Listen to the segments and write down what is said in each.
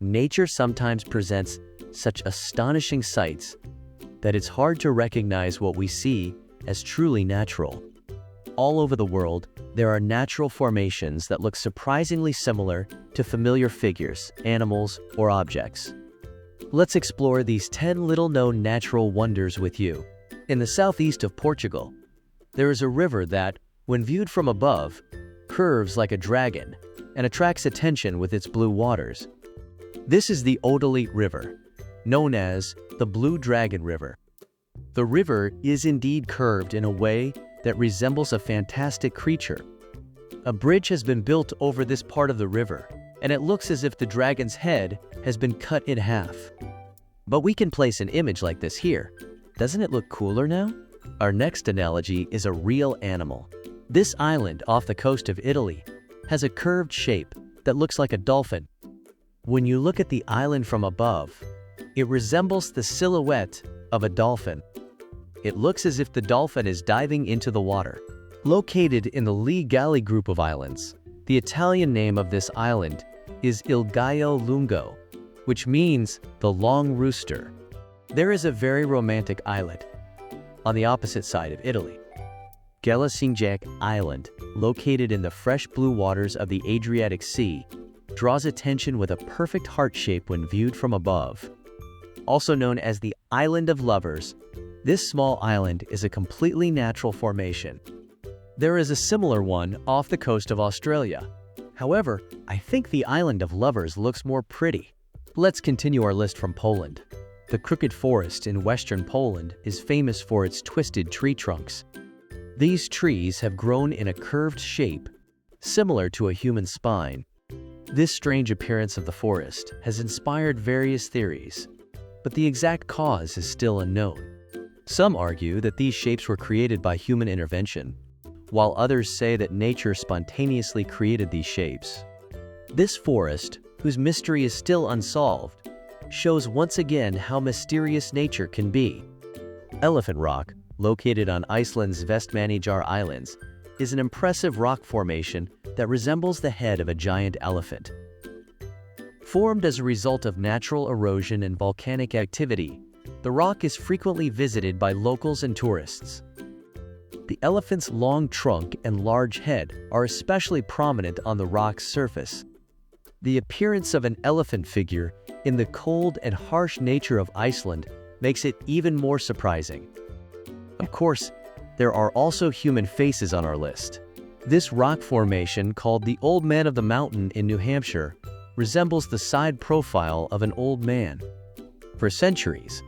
Nature sometimes presents such astonishing sights that it's hard to recognize what we see as truly natural. All over the world, there are natural formations that look surprisingly similar to familiar figures, animals, or objects. Let's explore these 10 little-known natural wonders with you. In the southeast of Portugal, there is a river that, when viewed from above, curves like a dragon and attracts attention with its blue waters. This is the Odele River, known as the Blue Dragon River. The river is indeed curved in a way that resembles a fantastic creature. A bridge has been built over this part of the river, and it looks as if the dragon's head has been cut in half. But we can place an image like this here. Doesn't it look cooler now? Our next analogy is a real animal. This island off the coast of Italy has a curved shape that looks like a dolphin. When you look at the island from above, it resembles the silhouette of a dolphin. It looks as if the dolphin is diving into the water. Located in the Lee Galli group of islands, the Italian name of this island is Il Gallo Lungo, which means the long rooster. There is a very romantic islet on the opposite side of Italy. Gelasingsjak Island, located in the fresh blue waters of the Adriatic Sea, draws attention with a perfect heart shape when viewed from above. Also known as the Island of Lovers, this small island is a completely natural formation. There is a similar one off the coast of Australia. However, I think the Island of Lovers looks more pretty. Let's continue our list from Poland. The Crooked Forest in western Poland is famous for its twisted tree trunks. These trees have grown in a curved shape, similar to a human spine. This strange appearance of the forest has inspired various theories, but the exact cause is still unknown. Some argue that these shapes were created by human intervention, while others say that nature spontaneously created these shapes. This forest, whose mystery is still unsolved, shows once again how mysterious nature can be. Elephant Rock, located on Iceland's Vestmannaeyjar Islands, is an impressive rock formation that resembles the head of a giant elephant. Formed as a result of natural erosion and volcanic activity, the rock is frequently visited by locals and tourists. The elephant's long trunk and large head are especially prominent on the rock's surface. The appearance of an elephant figure in the cold and harsh nature of Iceland makes it even more surprising. Of course, there are also human faces on our list. This rock formation, called the Old Man of the Mountain in New Hampshire, resembles the side profile of an old man. For centuries,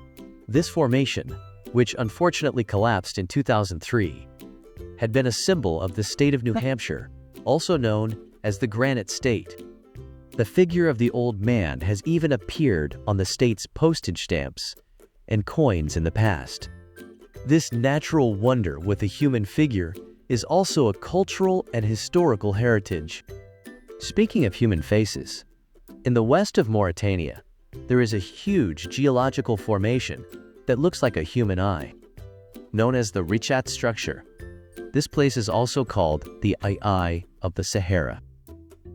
this formation, which unfortunately collapsed in 2003, had been a symbol of the state of New Hampshire, also known as the Granite State. The figure of the old man has even appeared on the state's postage stamps and coins in the past. This natural wonder with a human figure is also a cultural and historical heritage. Speaking of human faces, in the west of Mauritania, there is a huge geological formation that looks like a human eye. Known as the Richat structure, this place is also called the Eye of the Sahara.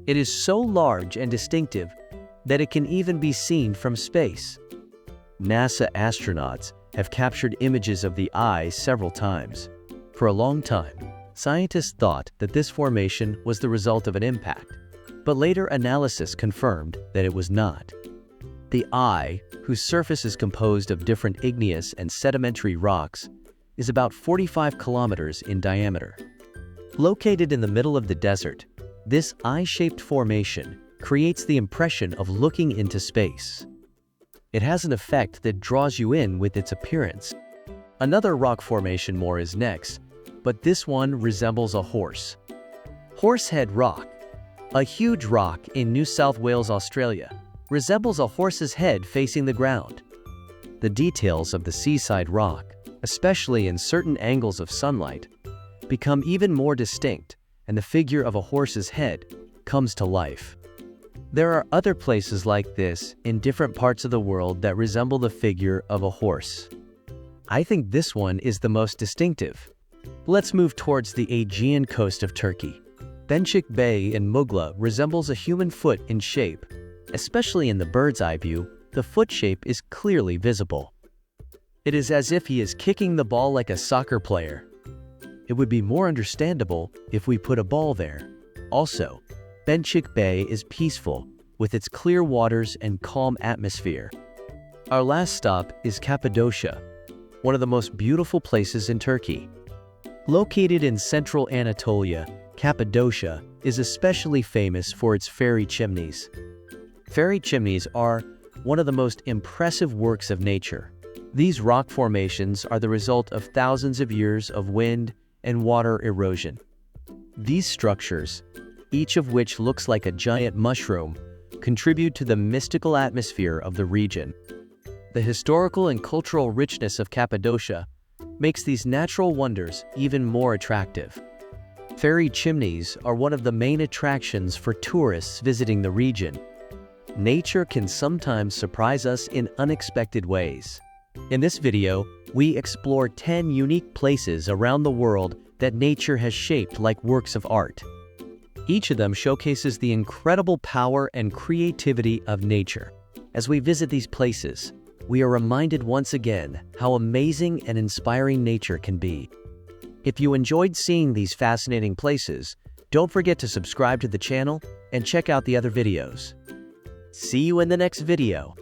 It is so large and distinctive that it can even be seen from space. NASA astronauts have captured images of the eye several times. For a long time, scientists thought that this formation was the result of an impact, but later analysis confirmed that it was not. The eye, whose surface is composed of different igneous and sedimentary rocks, is about 45 kilometers in diameter. Located in the middle of the desert, this eye-shaped formation creates the impression of looking into space. It has an effect that draws you in with its appearance. Another rock formation more is next, but this one resembles a horse. Horsehead Rock, a huge rock in New South Wales, Australia, resembles a horse's head facing the ground. The details of the seaside rock, especially in certain angles of sunlight, become even more distinct, and the figure of a horse's head comes to life. There are other places like this in different parts of the world that resemble the figure of a horse. I think this one is the most distinctive. Let's move towards the Aegean coast of Turkey. Bençik Bay in Mugla resembles a human foot in shape, Especially in the bird's eye view, the foot shape is clearly visible. It is as if he is kicking the ball like a soccer player. It would be more understandable if we put a ball there. Also, Benchik Bay is peaceful, with its clear waters and calm atmosphere. Our last stop is Cappadocia, one of the most beautiful places in Turkey. Located in central Anatolia, Cappadocia is especially famous for its fairy chimneys. Fairy chimneys are one of the most impressive works of nature. These rock formations are the result of thousands of years of wind and water erosion. These structures, each of which looks like a giant mushroom, contribute to the mystical atmosphere of the region. The historical and cultural richness of Cappadocia makes these natural wonders even more attractive. Fairy chimneys are one of the main attractions for tourists visiting the region. Nature can sometimes surprise us in unexpected ways. In this video, we explore 10 unique places around the world that nature has shaped like works of art. Each of them showcases the incredible power and creativity of nature. As we visit these places, we are reminded once again how amazing and inspiring nature can be. If you enjoyed seeing these fascinating places, don't forget to subscribe to the channel and check out the other videos. See you in the next video.